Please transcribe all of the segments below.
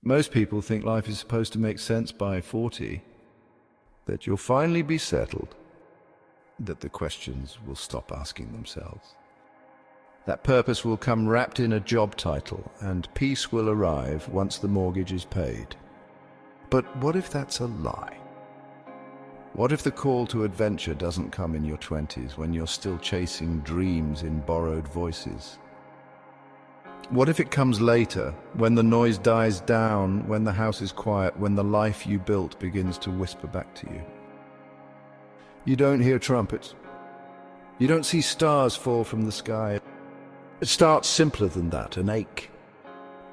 Most people think life is supposed to make sense by 40, that you'll finally be settled, that the questions will stop asking themselves. That purpose will come wrapped in a job title, and peace will arrive once the mortgage is paid. But what if that's a lie? What if the call to adventure doesn't come in your 20s, when you're still chasing dreams in borrowed voices? What if it comes later, when the noise dies down, when the house is quiet, when the life you built begins to whisper back to you? You don't hear trumpets. You don't see stars fall from the sky. It starts simpler than that, an ache,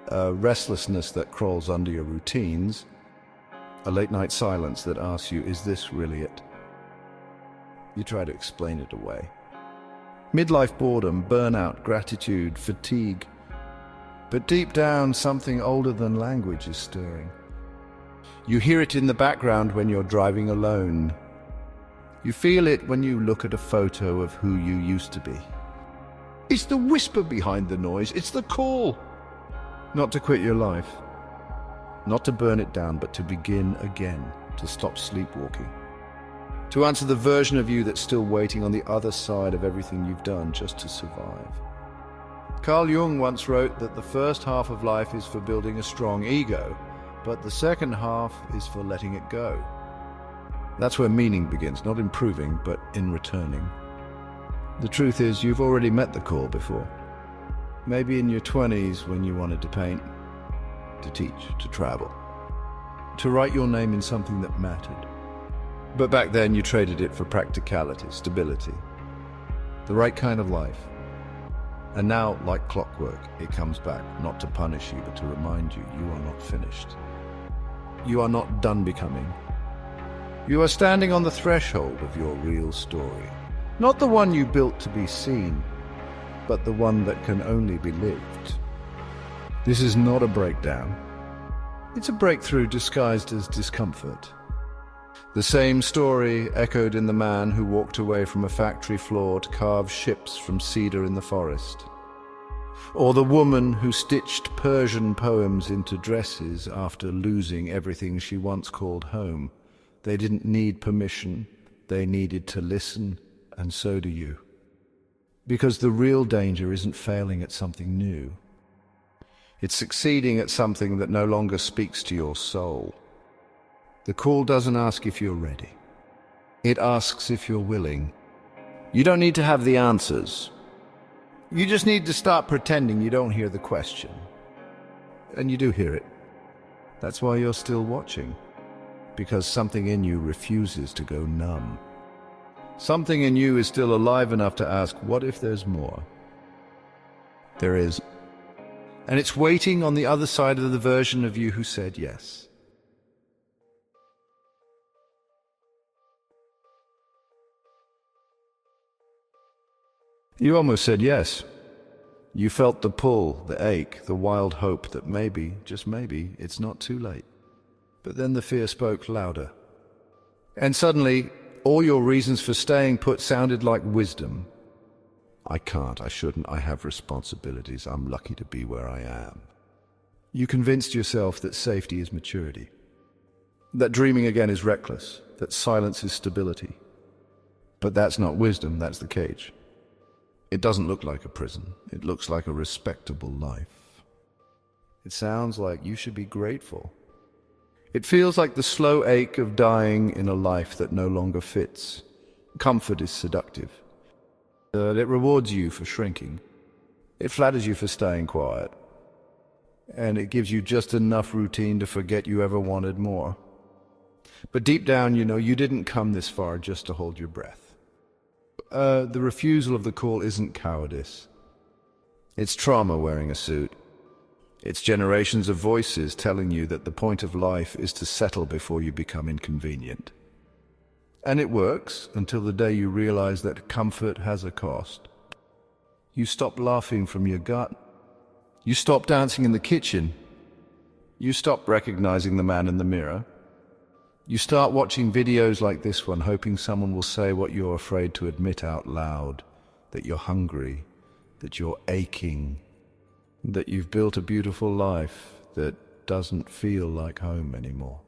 a restlessness that crawls under your routines, a late-night silence that asks you, is this really it? You try to explain it away. Midlife boredom, burnout, gratitude, fatigue. But deep down, something older than language is stirring. You hear it in the background when you're driving alone. You feel it when you look at a photo of who you used to be. It's the whisper behind the noise. It's the call. Not to quit your life. Not to burn it down, but to begin again, to stop sleepwalking. To answer the version of you that's still waiting on the other side of everything you've done just to survive. Carl Jung once wrote that the first half of life is for building a strong ego, but the second half is for letting it go. That's where meaning begins, not in proving, but in returning. The truth is, you've already met the call before. Maybe in your 20s, when you wanted to paint, to teach, to travel, to write your name in something that mattered. But back then you traded it for practicality, stability, the right kind of life. And now, like clockwork, it comes back, not to punish you, but to remind you, you are not finished. You are not done becoming. You are standing on the threshold of your real story. Not the one you built to be seen, but the one that can only be lived. This is not a breakdown. It's a breakthrough disguised as discomfort. The same story echoed in the man who walked away from a factory floor to carve ships from cedar in the forest. Or the woman who stitched Persian poems into dresses after losing everything she once called home. They didn't need permission, they needed to listen, and so do you. Because the real danger isn't failing at something new. It's succeeding at something that no longer speaks to your soul. The call doesn't ask if you're ready. It asks if you're willing. You don't need to have the answers. You just need to stop pretending you don't hear the question. And you do hear it. That's why you're still watching. Because something in you refuses to go numb. Something in you is still alive enough to ask, what if there's more? There is. And it's waiting on the other side of the version of you who said yes. You almost said yes. You felt the pull, the ache, the wild hope that maybe, just maybe, it's not too late. But then the fear spoke louder. And suddenly, all your reasons for staying put sounded like wisdom. I can't, I shouldn't, I have responsibilities, I'm lucky to be where I am. You convinced yourself that safety is maturity. That dreaming again is reckless, that silence is stability. But that's not wisdom, that's the cage. It doesn't look like a prison. It looks like a respectable life. It sounds like you should be grateful. It feels like the slow ache of dying in a life that no longer fits. Comfort is seductive. It rewards you for shrinking. It flatters you for staying quiet. And it gives you just enough routine to forget you ever wanted more. But deep down, you know, you didn't come this far just to hold your breath. The refusal of the call isn't cowardice. It's trauma wearing a suit. It's generations of voices telling you that the point of life is to settle before you become inconvenient. And it works until the day you realize that comfort has a cost. You stop laughing from your gut. You stop dancing in the kitchen. You stop recognizing the man in the mirror. You start watching videos like this one, hoping someone will say what you're afraid to admit out loud, that you're hungry, that you're aching, that you've built a beautiful life, that doesn't feel like home anymore.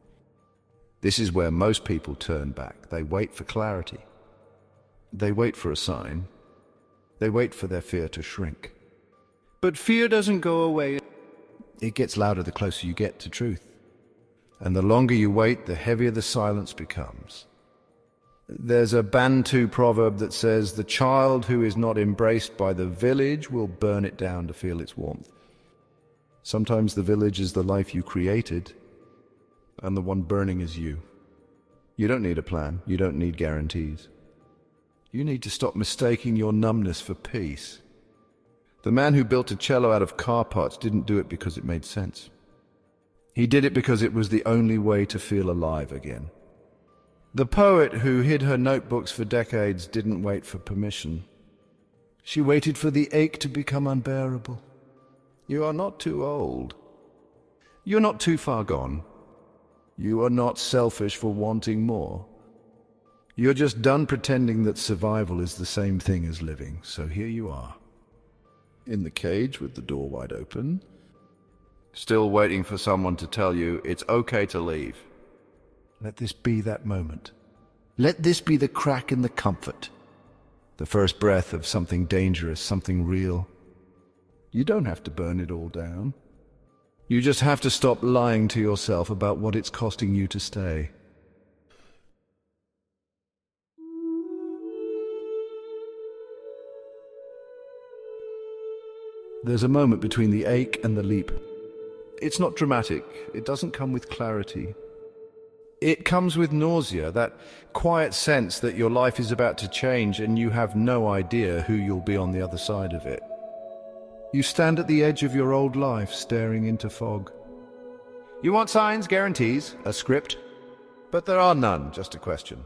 This is where most people turn back. They wait for clarity. They wait for a sign. They wait for their fear to shrink. But fear doesn't go away. It gets louder the closer you get to truth. And the longer you wait, the heavier the silence becomes. There's a Bantu proverb that says, "The child who is not embraced by the village will burn it down to feel its warmth." Sometimes the village is the life you created, and the one burning is you. You don't need a plan. You don't need guarantees. You need to stop mistaking your numbness for peace. The man who built a cello out of car parts didn't do it because it made sense. He did it because it was the only way to feel alive again. The poet who hid her notebooks for decades didn't wait for permission. She waited for the ache to become unbearable. You are not too old. You're not too far gone. You are not selfish for wanting more. You're just done pretending that survival is the same thing as living. So here you are, in the cage with the door wide open, still waiting for someone to tell you it's okay to leave. Let this be that moment. Let this be the crack in the comfort, the first breath of something dangerous, something real. You don't have to burn it all down. You just have to stop lying to yourself about what it's costing you to stay. There's a moment between the ache and the leap. It's not dramatic. It doesn't come with clarity. It comes with nausea, that quiet sense that your life is about to change and you have no idea who you'll be on the other side of it. You stand at the edge of your old life, staring into fog. You want signs, guarantees, a script? But there are none, just a question.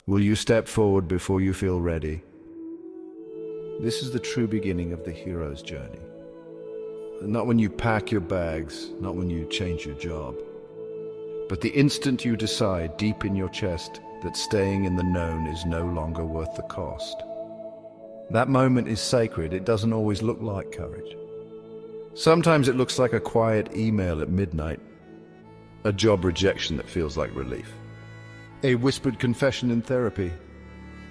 Will you step forward before you feel ready? This is the true beginning of the hero's journey. Not when you pack your bags, not when you change your job, but the instant you decide deep in your chest that staying in the known is no longer worth the cost. That moment is sacred. It doesn't always look like courage. Sometimes it looks like a quiet email at midnight, a job rejection that feels like relief, a whispered confession in therapy,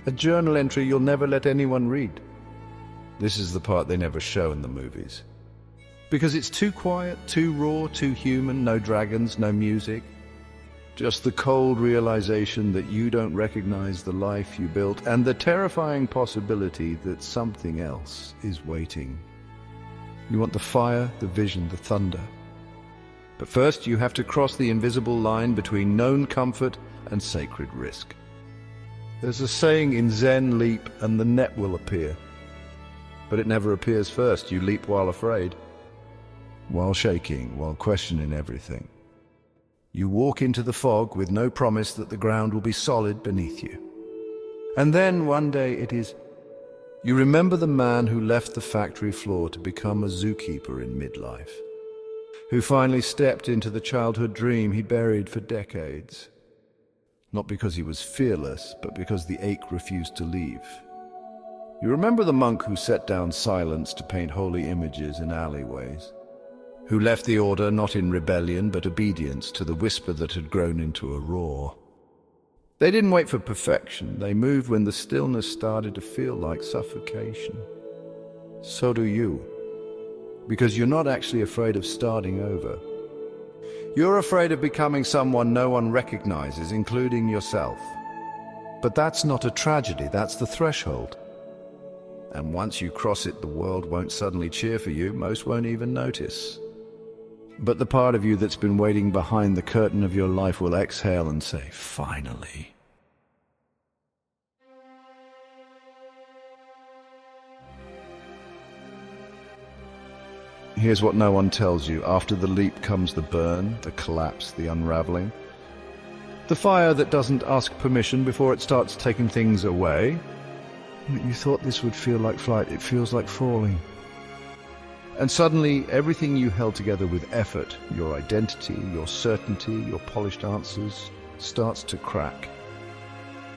a journal entry you'll never let anyone read. This is the part they never show in the movies. Because it's too quiet, too raw, too human, no dragons, no music. Just the cold realization that you don't recognize the life you built and the terrifying possibility that something else is waiting. You want the fire, the vision, the thunder. But first you have to cross the invisible line between known comfort and sacred risk. There's a saying in Zen, leap and the net will appear. But it never appears first. You leap while afraid, while shaking, while questioning everything. You walk into the fog with no promise that the ground will be solid beneath you. And then one day it is. You remember the man who left the factory floor to become a zookeeper in midlife, who finally stepped into the childhood dream he buried for decades. Not because he was fearless, but because the ache refused to leave. You remember the monk who set down silence to paint holy images in alleyways, who left the order not in rebellion but obedience to the whisper that had grown into a roar. They didn't wait for perfection. They moved when the stillness started to feel like suffocation. So do you, because you're not actually afraid of starting over. You're afraid of becoming someone no one recognizes, including yourself. But that's not a tragedy, that's the threshold. And once you cross it, the world won't suddenly cheer for you. Most won't even notice. But the part of you that's been waiting behind the curtain of your life will exhale and say, finally. Here's what no one tells you. After the leap comes the burn, the collapse, the unraveling. The fire that doesn't ask permission before it starts taking things away. You thought this would feel like flight. It feels like falling. And suddenly, everything you held together with effort, your identity, your certainty, your polished answers, starts to crack.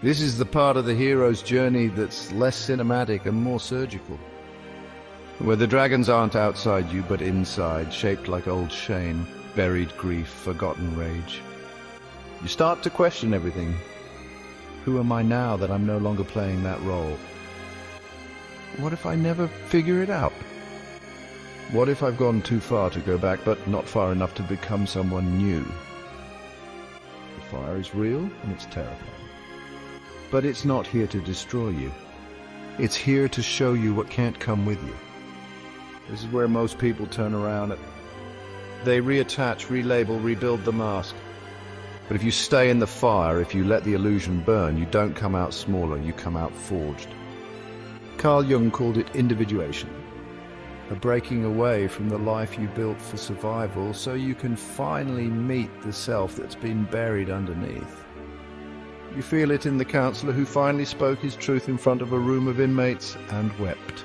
This is the part of the hero's journey that's less cinematic and more surgical, where the dragons aren't outside you but inside, shaped like old shame. buried grief, forgotten rage. You start to question everything. Who am I now that I'm no longer playing that role? What if I never figure it out? What if I've gone too far to go back, but not far enough to become someone new? The fire is real and it's terrifying. But it's not here to destroy you. It's here to show you what can't come with you. This is where most people turn around. They reattach, relabel, rebuild the mask. But if you stay in the fire, if you let the illusion burn, you don't come out smaller, you come out forged. Carl Jung called it individuation, a breaking away from the life you built for survival so you can finally meet the self that's been buried underneath. You feel it in the counselor who finally spoke his truth in front of a room of inmates and wept.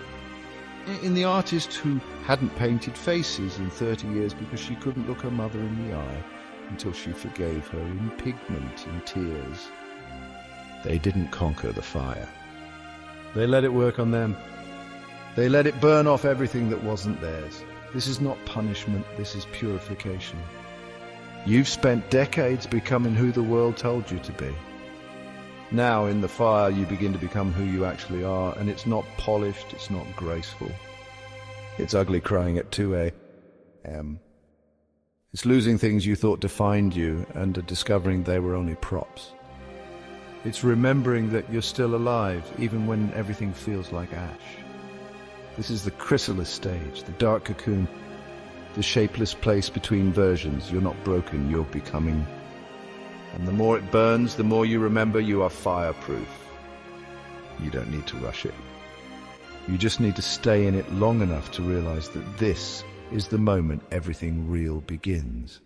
In the artist who hadn't painted faces in 30 years because she couldn't look her mother in the eye until she forgave her in pigment and tears. They didn't conquer the fire. They let it work on them. They let it burn off everything that wasn't theirs. This is not punishment, this is purification. You've spent decades becoming who the world told you to be. Now, in the fire, you begin to become who you actually are, and it's not polished, it's not graceful. It's ugly crying at 2 a.m. It's losing things you thought defined you and discovering they were only props. It's remembering that you're still alive, even when everything feels like ash. This is the chrysalis stage, the dark cocoon, the shapeless place between versions. You're not broken, you're becoming. And the more it burns, the more you remember you are fireproof. You don't need to rush it. You just need to stay in it long enough to realize that this is the moment everything real begins.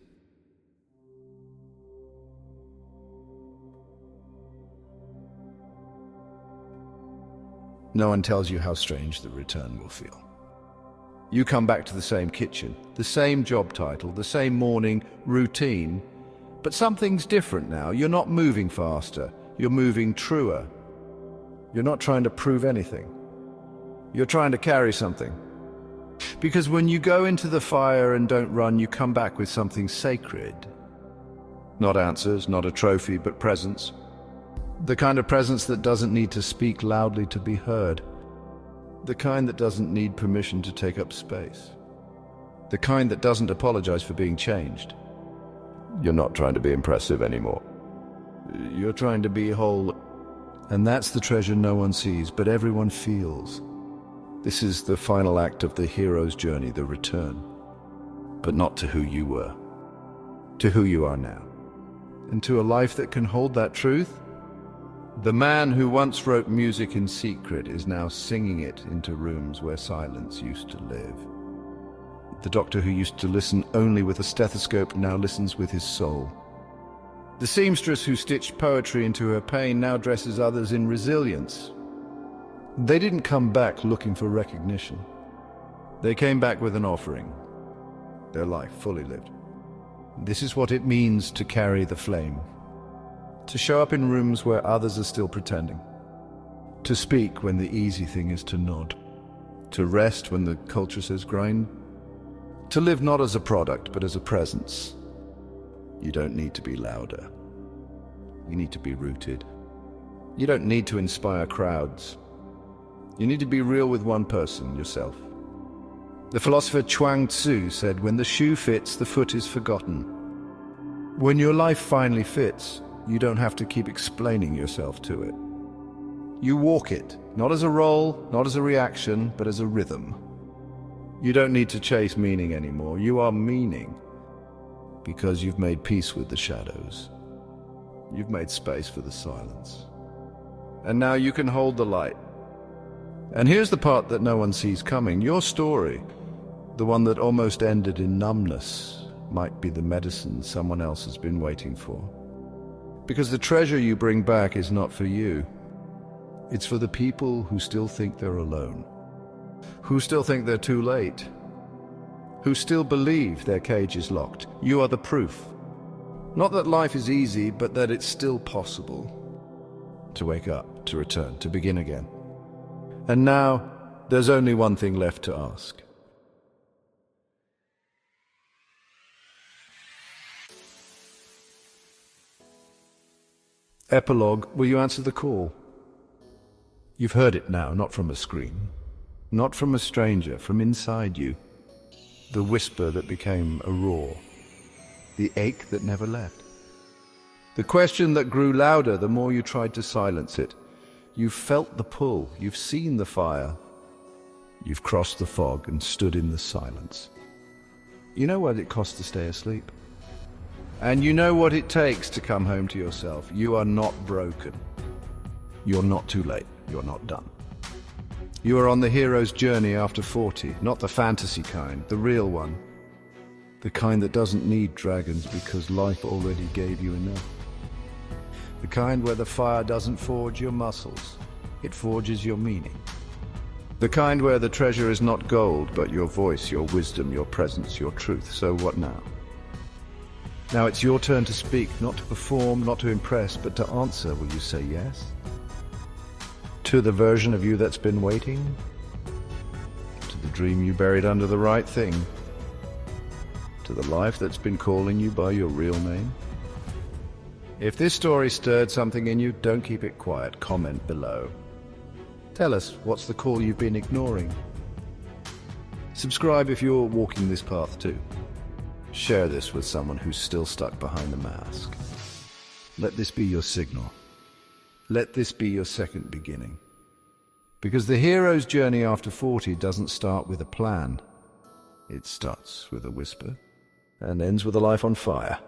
No one tells you how strange the return will feel. You come back to the same kitchen, the same job title, the same morning routine, but something's different now. You're not moving faster, you're moving truer. You're not trying to prove anything. You're trying to carry something. Because when you go into the fire and don't run, you come back with something sacred. Not answers, not a trophy, but presence. The kind of presence that doesn't need to speak loudly to be heard. The kind that doesn't need permission to take up space. The kind that doesn't apologize for being changed. You're not trying to be impressive anymore. You're trying to be whole. And that's the treasure no one sees, but everyone feels. This is the final act of the hero's journey, the return. But not to who you were. To who you are now. And to a life that can hold that truth. The man who once wrote music in secret is now singing it into rooms where silence used to live. The doctor who used to listen only with a stethoscope now listens with his soul. The seamstress who stitched poetry into her pain now dresses others in resilience. They didn't come back looking for recognition. They came back with an offering. Their life fully lived. This is what it means to carry the flame. To show up in rooms where others are still pretending. To speak when the easy thing is to nod. To rest when the culture says grind. To live not as a product, but as a presence. You don't need to be louder. You need to be rooted. You don't need to inspire crowds. You need to be real with one person, yourself. The philosopher Chuang Tzu said, when the shoe fits, the foot is forgotten. When your life finally fits, you don't have to keep explaining yourself to it. You walk it, not as a role, not as a reaction, but as a rhythm. You don't need to chase meaning anymore. You are meaning because you've made peace with the shadows. You've made space for the silence. And now you can hold the light. And here's the part that no one sees coming. Your story, the one that almost ended in numbness, might be the medicine someone else has been waiting for. Because the treasure you bring back is not for you. It's for the people who still think they're alone. Who still think they're too late. Who still believe their cage is locked. You are the proof. Not that life is easy, but that it's still possible. To wake up, to return, to begin again. And now, there's only one thing left to ask. Epilogue, will you answer the call? You've heard it now, not from a screen, not from a stranger, from inside you. The whisper that became a roar, the ache that never left. The question that grew louder the more you tried to silence it. You've felt the pull, you've seen the fire. You've crossed the fog and stood in the silence. You know what it costs to stay asleep. And you know what it takes to come home to yourself. You are not broken. You're not too late. You're not done. You are on the hero's journey after 40, not the fantasy kind, the real one. The kind that doesn't need dragons because life already gave you enough. The kind where the fire doesn't forge your muscles, it forges your meaning. The kind where the treasure is not gold, but your voice, your wisdom, your presence, your truth. So what now? Now it's your turn to speak, not to perform, not to impress, but to answer. Will you say yes? To the version of you that's been waiting? To the dream you buried under the right thing? To the life that's been calling you by your real name? If this story stirred something in you, don't keep it quiet. Comment below. Tell us, what's the call you've been ignoring? Subscribe if you're walking this path too. Share this with someone who's still stuck behind the mask. Let this be your signal. Let this be your second beginning. Because the hero's journey after 40 doesn't start with a plan. It starts with a whisper and ends with a life on fire.